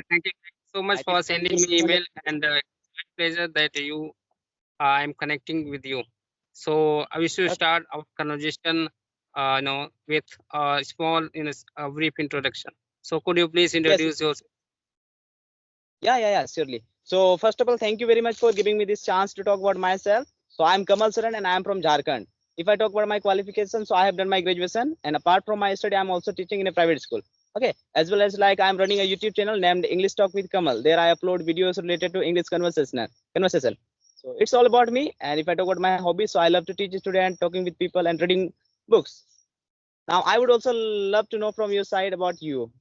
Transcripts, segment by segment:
Thank you so much I for think sending me email, and my pleasure that you I'm connecting with you. So I wish to okay. start our conversation, with a small, a brief introduction. So could you please Yes. introduce yourself? Yeah, surely. So first of all, thank you very much for giving me this chance to talk about myself. So I'm Kamal Soren and I'm from Jharkhand. If I talk about my qualifications, so I have done my graduation, and apart from my study, I'm also teaching in a private school. Okay, as well as like I'm running a YouTube channel named English Talk with Kamal. There I upload videos related to English conversation. So it's all about me. And if I talk about my hobbies, so I love to teach students, talking with people, and reading books. Now I would also love to know from your side about you.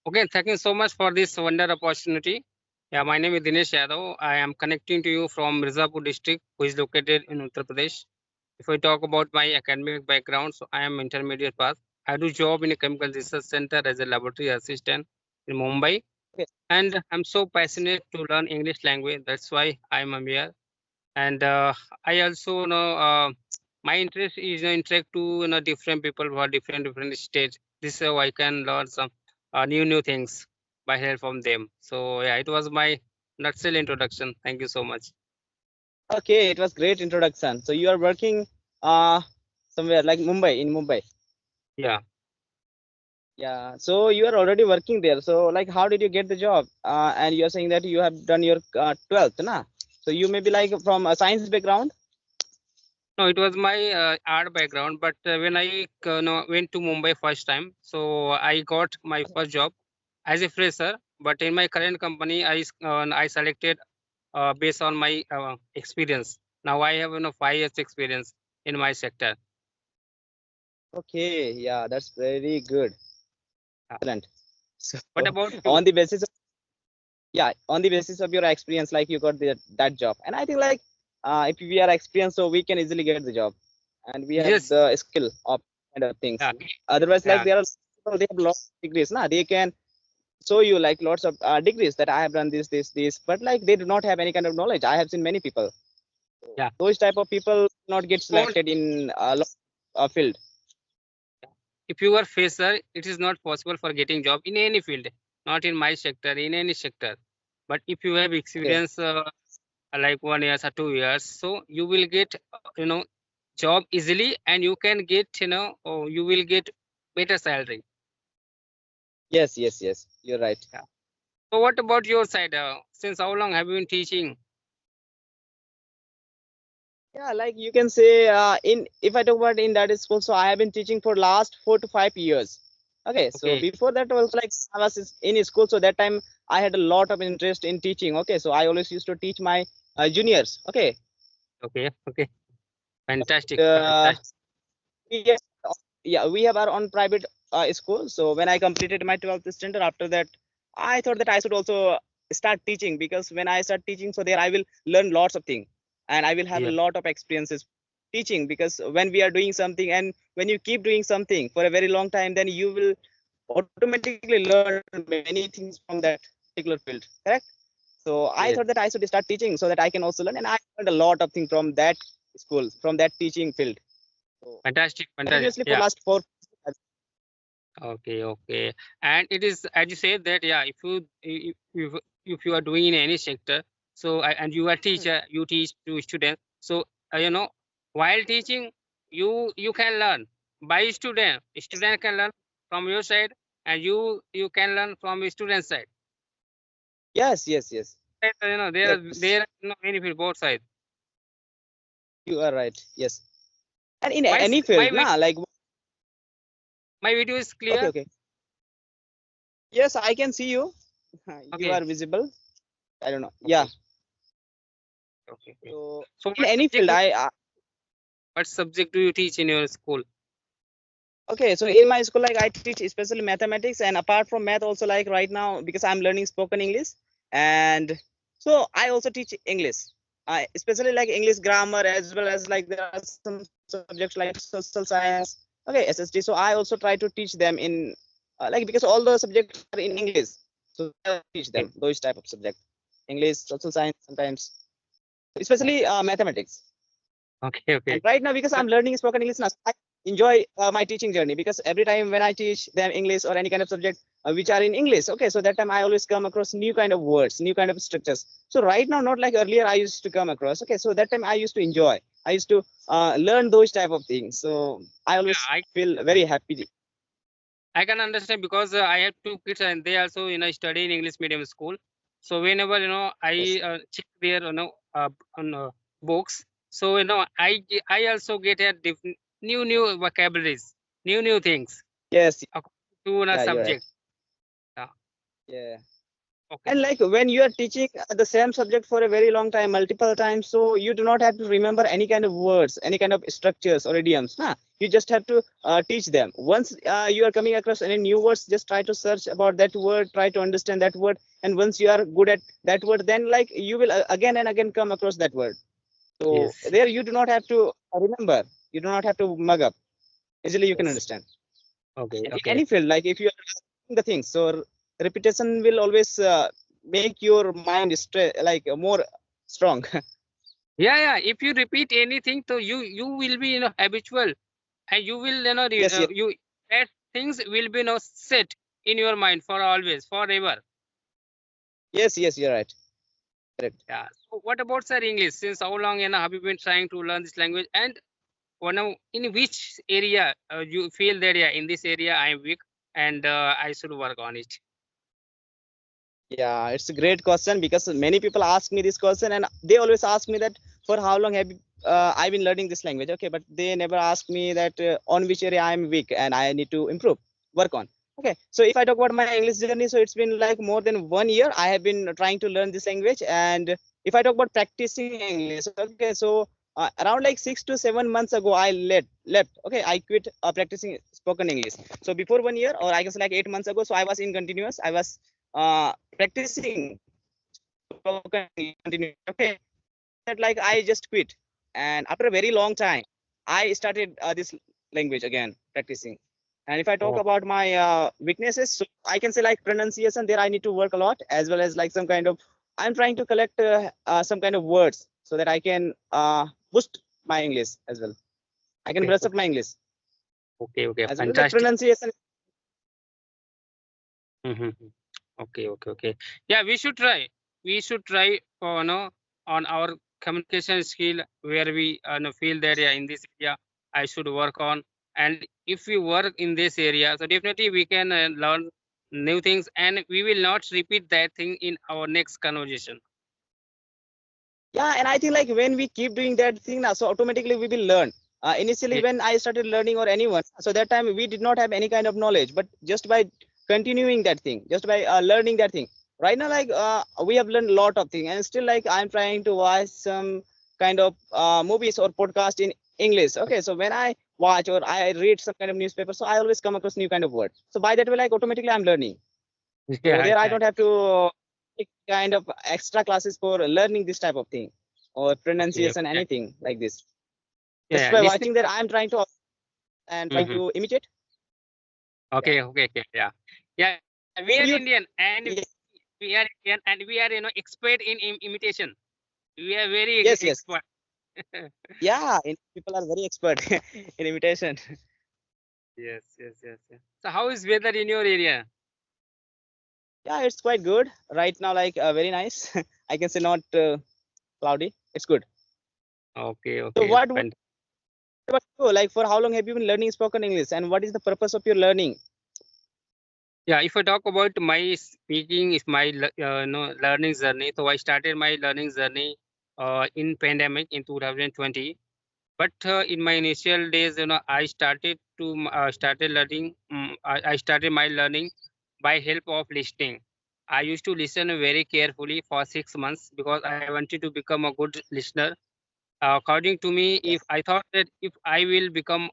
Okay, thank you so much for this wonder opportunity. Yeah, my name is Dinesh Yadav. I am connecting to you from Mirzapur district, which is located in Uttar Pradesh. If I talk about my academic background, so I am intermediate pass. I do job in a chemical research center as a laboratory assistant in Mumbai, Okay. and I'm so passionate to learn English language. That's why I'm here. And I also know my interest is interact to different people who are different stage. This is how I can learn some new things by help from them. So yeah, it was my nutshell introduction. Thank you so much. Okay, it was great introduction. So you are working uh somewhere like Mumbai, in Mumbai. Yeah. Yeah. So you are already working there. So like how did you get the job? And you're saying that you have done your 12th, na? So you may be like from a science background. No, it was my art background, but when I went to Mumbai first time, so I got my first job as a fresher. But in my current company, I selected based on my experience. Now I have 5 years experience in my sector. Okay, yeah, that's very good. Uh, Excellent. So What about you? on the basis of, yeah, on the basis of your experience, like you got that job. And I think like if we are experienced, so we can easily get the job, and we have Yes. the skill of kind of things. Yeah. Otherwise, like Yeah. there are people, they have lots of degrees, na? They can show you like lots of degrees that I have done this, but like they do not have any kind of knowledge. I have seen many people. Yeah. Those type of people not get Don't. selected in a lot field. If you are fresher, it is not possible for getting job in any field, not in my sector, in any sector. But if you have Okay. experience like 1 year or 2 years, so you will get job easily, and you can get you will get better salary. Yes. You're right. Yeah. So what about your side? Since how long have you been teaching? Yeah, like you can say in if I talk about in that school, so I have been teaching for last 4 to 5 years. Okay, so Okay. before that also like I was in school, so that time I had a lot of interest in teaching. Okay, so I always used to teach my juniors. Okay, Okay. Okay. Fantastic. uh, Fantastic. we yeah, we have our own private school. So when I completed my 12th standard, after that I thought that I should also start teaching, because when I start teaching, so there I will learn lots of things, and I will have a Yeah. lot of experiences teaching. Because when we are doing something, and when you keep doing something for a very long time, then you will automatically learn many things from that particular field, correct? So I thought that I Yes. should start teaching so that I can also learn, and I learned a lot of things from that school, from that teaching field. So Fantastic. Fantastic. continuously for Yeah. last four. Okay, okay. And it is, as you said that, yeah, if you are doing in any sector, so and you are teacher, you teach to students. So while teaching, you can learn by student. Student can learn from your side, and you can learn from your student side. Yes. Right, there are Yes, there are benefit both sides. you are right. Yes, and in My s- any my field, vid- nah, like my video is okay, clear. okay. Yes, I can see you. You Okay, are visible. I don't know. Yeah. okay, okay, okay. So So in any field, what subject do you teach in your school? okay. So in my school, like I teach especially mathematics, and apart from math, also like right now, because I'm learning spoken English, and so I also teach English. Especially like English grammar, as well as like there are some subjects like social science. Okay, SST. So I also try to teach them in like, because all the subjects are in English, so I also teach them those type of subject, English, social science sometimes, especially mathematics. Okay, And okay. right now, because I'm learning spoken English now, enjoy my teaching journey, because every time when I teach them English or any kind of subject which are in English, okay, so that time I always come across new kind of words, new kind of structures. So right now, not like earlier I used to come across. Okay, so that time I used to enjoy. I used to learn those type of things. So I Yeah, always feel very happy. I can understand because I have two kids and they also study in English medium school. So whenever Yes, I check their on books, so I also get a different new vocabularies, new things yes, according to a yeah, you're subject. right. Yeah. Yeah. Okay. And like when you are teaching the same subject for a very long time, multiple times, so you do not have to remember any kind of words, any kind of structures or idioms. Nah, you just have to teach them. Once you are coming across any new words, just try to search about that word, try to understand that word. And once you are good at that word, then like you will again and again come across that word. So Yes. there you do not have to remember. You do not have to mug up. Easily you can Yes. understand. Okay. And in Okay. any field, like if you are doing the things, so repetition will always make your mind like more strong. Yeah. Yeah. If you repeat anything, so you will be habitual and you will Yes, yes, you that things will be set in your mind for always, forever. yes, yes, you're right. Correct. Yeah. So what about sir English? Since how long have you been trying to learn this language? And now in which area you feel that yeah, in this area I am weak and I should work on it. Yeah, it's a great question, because many people ask me this question, and they always ask me that for how long have you, I've been learning this language. Okay, but they never ask me that on which area I'm weak and I need to improve, work on. Okay, so if I talk about my English journey, so it's been like more than 1 year I have been trying to learn this language. And if I talk about practicing English, okay, so around like 6 to 7 months ago, I left. Okay, I quit practicing spoken English. So before 1 year, or I guess like 8 months ago, so I was in continuous. I was practicing spoken English continuously. Okay, but after that, like I just quit, and after a very long time, I started this language again practicing. And if I talk Oh, about my weaknesses, so I can say like pronunciation. There I need to work a lot, as well as like some kind of. I'm trying to collect some kind of words so that I can boost my English as well. I can okay, brush up okay, my English okay, as well as like fantastic. pronunciation. Hmm. Okay, okay, okay. Yeah, we should try. We should try on our communication skill where we feel that yeah, in this area I should work on. And if we work in this area, so definitely we can learn new things, and we will not repeat that thing in our next conversation. Yeah, and I think like when we keep doing that thing now, so automatically we will learn. Initially Yeah, when I started learning, or anyone, so that time we did not have any kind of knowledge, but just by continuing that thing, just by learning that thing, right now like we have learned a lot of things. And still like I'm trying to watch some kind of movies or podcast in English. Okay, so when I watch or I read some kind of newspaper, so I always come across new kind of words. So by that way, like automatically I'm learning. So yeah, there I yeah. don't have to take kind of extra classes for learning this type of thing, or Okay, pronunciation, okay. anything like this. Just Yeah, by listening. watching that, I'm trying to and trying Hmm. to imitate. Yeah. Okay, okay, okay. Yeah, yeah. We So are you, Indian, and yes, we are Indian, and we are expert in imitation. We are very yes, yes. expert. Yeah, people are very expert in imitation. Yes, yes, yes, yes. So how is weather in your area? Yeah, it's quite good right now. Like very nice. I can say not cloudy. It's good. Okay, So okay. what about you? Like for how long have you been learning spoken English, and what is the purpose of your learning? Yeah, if I talk about my speaking, is my learning journey. So I started my learning journey in pandemic in 2020. But in my initial days, I started to started learning. I started my learning by help of listening. I used to listen very carefully for 6 months because I wanted to become a good listener. According to me, if Yes, I thought that if I will become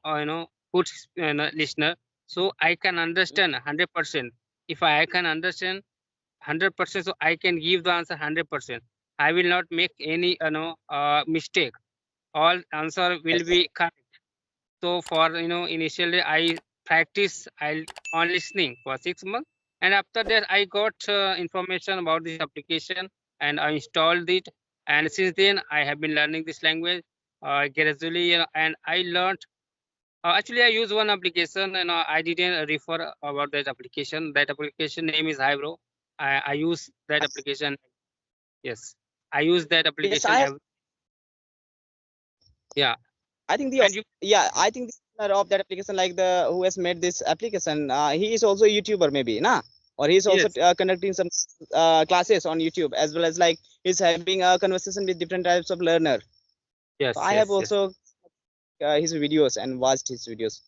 good listener, so I can mm, understand 100%. If I can understand 100%, so I can give the answer 100%. I will not make any mistake. All answer will yes, be correct. So for initially I practice I on listening for 6 months, and after that I got information about this application and I installed it. And since then I have been learning this language gradually, and I learned Actually, I use one application, and I didn't refer about that application. That application name is Hybro. I use that application. Yes, I use that Yes, application every. Yeah, I think the and you. yeah, I think the owner of that application, like the who has made this application, he is also a YouTuber, maybe, nah? Or he's also Yes, conducting some classes on YouTube, as well as like he's having a conversation with different types of learner. So I yes, have yes, yes. also his videos and watched his videos.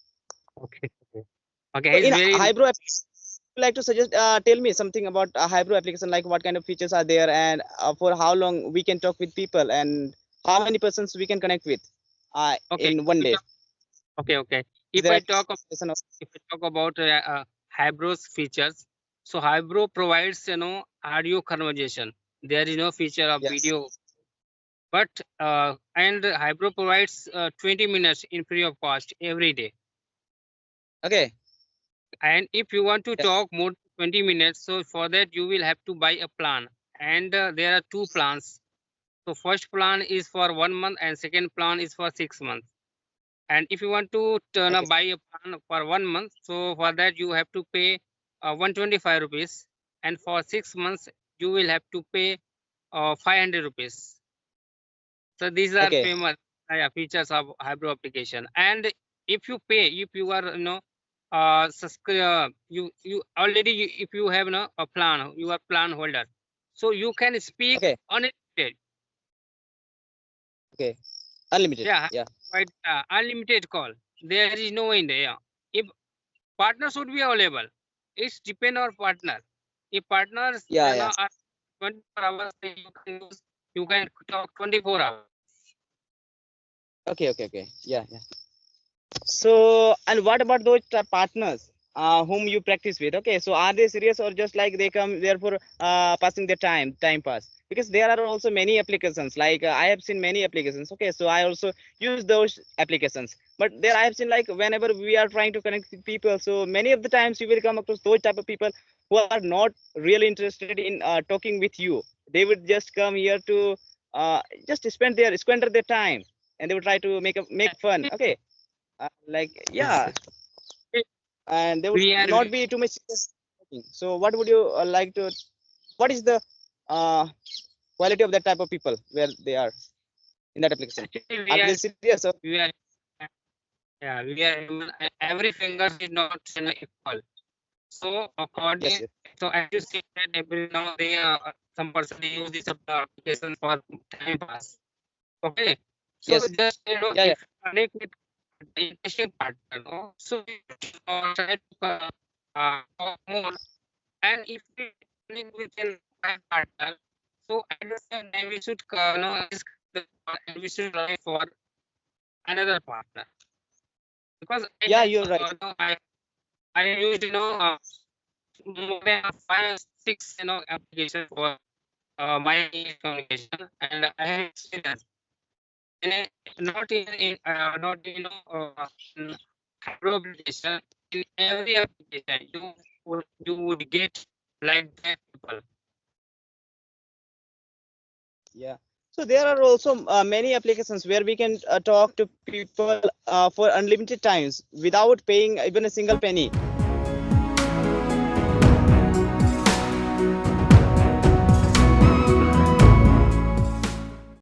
Okay, okay. Okay, So he's in very. Hybro application, would you like to suggest, tell me something about a Hybro application, like what kind of features are there, and for how long we can talk with people, and how many persons we can connect with Okay, in one day. okay, okay. Is If there I any talk suggestion of- if I talk about Hybro's features, so Hybro provides audio conversation. There is no feature of Yes. video, but and Hybro provides 20 minutes in free of cost every day. Okay. And if you want to Yeah. talk more than 20 minutes, so for that you will have to buy a plan. And there are two plans. So first plan is for 1 month, and second plan is for 6 months. And if you want to Okay. buy a plan for 1 month, so for that you have to pay 125 rupees, and for 6 months you will have to pay 500 rupees. So these are Okay. famous features of Hybrid application. And if you pay, if you are you already if you have a plan, you are plan holder, so you can speak Okay. unlimited. Okay. Unlimited. Yeah, Yeah. quite unlimited call. There is no end. Yeah, if partner should be available, it's depend on partner. If partners Yeah. Yeah. are 24 hours, then you can talk 24 hours. Okay. Okay. Okay. Yeah. Yeah. So, and what about those partners whom you practice with? Okay, so are they serious, or just like they come there for passing their time pass? Because there are also many applications. Like I have seen many applications. Okay, so I also use those applications. But there I have seen, like, whenever we are trying to connect with people, so many of the times you will come across those type of people who are not really interested in talking with you. They would just come here to just squander their time, and they would try to make fun. Okay, like, Yes, yeah, and there would we are. not be too much serious talking. So what would you like to, what is the uh, quality of that type of people where they are in that application? Actually, Are they serious, or we are, yeah, we are human. Every finger is not equal. So yes, according, yes, so as you said that every now they some person they use this application for time pass. Okay, so yes, just yeah, yeah, if you connect with the interesting partner, no, so you try to talk more. And if we connect with one partner, so at the same time we should disconnect the call, and we should try for another partner, because I yeah, have you're right. I used more than 5 6 application for my communication, and I have experience in not not in Hybrid application. In every application you would get like that people. Yeah. So there are also many applications where we can talk to people for unlimited times without paying even a single penny.